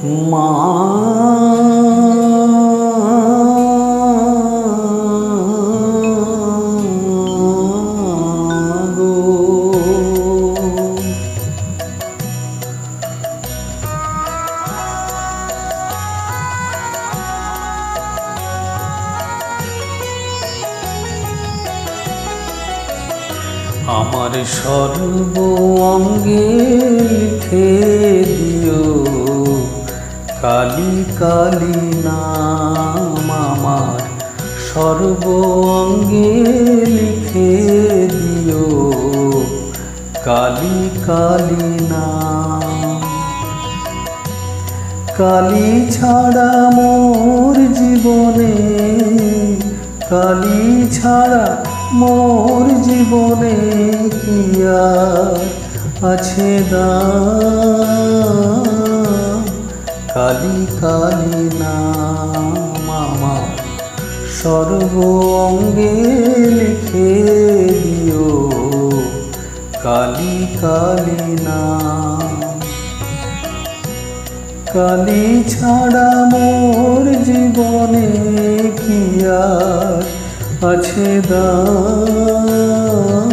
মা গো, আমার সর্ব অঙ্গে লিখে দিও কালী কালী নাম। আমার সর্ব অঙ্গে লিখে দিও কালী কালী নাম। কালী ছাড়া মোর জীবনে, কালী ছাড়া মোর জীবনে কি আর আছে দাম। কালী কালী নাম আমার সর্ব অঙ্গে লিখে দিও কালী কালী নাম। কালী ছাড়া মোর জীবনে কি আর আছে দাম।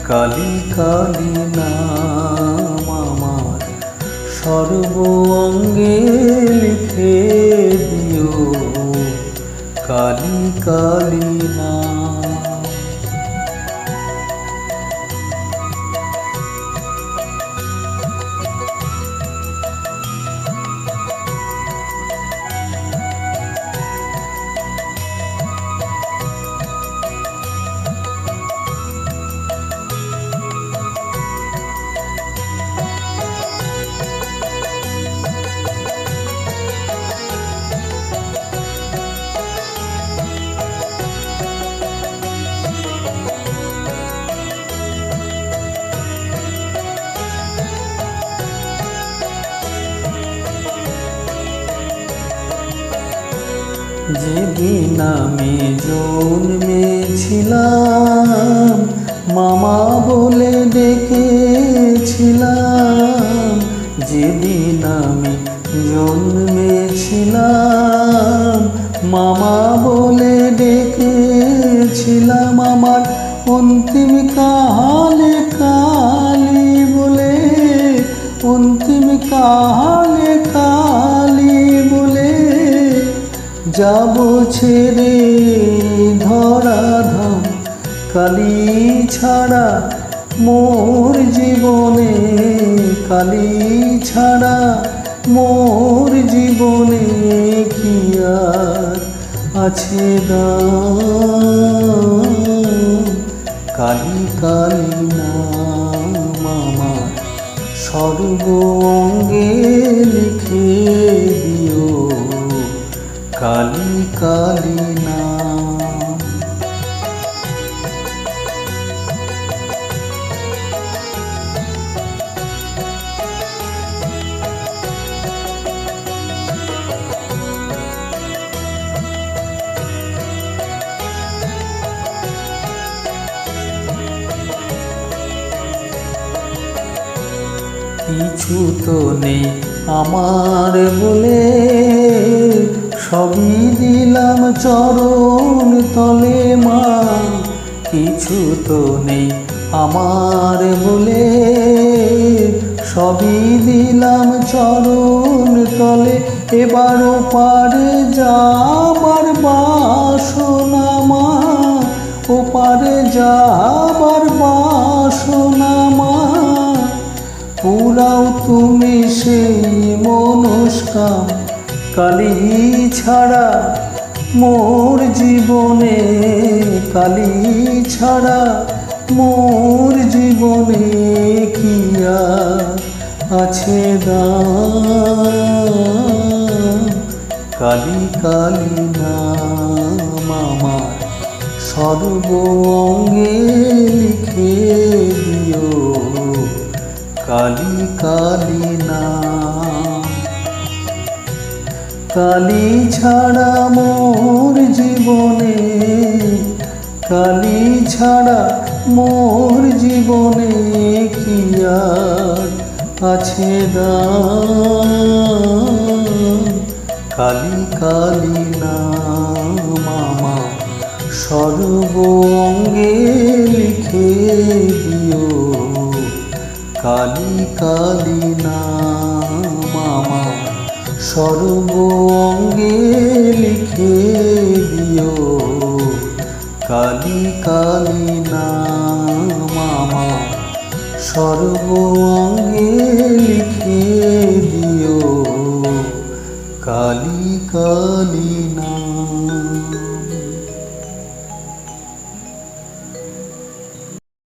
কালী কালী নাম আমার সর্ব অঙ্গে লিখে দিও কালী কালী নাম। যেদিন আমি জন্মেছিলাম মামা বলে ডেকেছিলাম। যেদিন আমি জন্মেছিলাম মামা বলে ডেকেছিলাম। আমার অন্তিম কালে কালী বলে, অন্তিম কালে কালী বলে যাব ছেড়ে ধরাধাম। কালী ছাড়া মোর জীবনে, কালী ছাড়া মোর জীবনে কি আর আছে দাম। কালী কালী নাম আমার সর্ব অঙ্গে লিখে দিও কালী কালী নাম। কিছু তো নেই আমার বলে সবই দিলাম চরণ তলে মা। কিছু তো নেই আমার বলে সবই দিলাম চরণ তলে। এবারও পারে যাবার বাসনা মা, ও পারে যাবার বাসনা মা। পুরাও তুমি সেই মনস্কাম। কালী ছাড়া মোর জীবনে, কালী ছাড়া মোর জীবনে কি আর আছে দাম। কালী কালী নাম আমার সর্ব অঙ্গে লিখে দিও কালী কালী নাম। কালী ছাড়া মোর জীবনে, কালী ছাড়া মোর জীবনে কি আর আছে দান, কালী কালী নাম আমার সর্ব অঙ্গে লিখে দিও। কালী কালী নাম আমার সর্ব অঙ্গে লিখে দিও। কালী কালী নাম আমার সর্ব অঙ্গে লিখে দিও। কালী কালী নাম।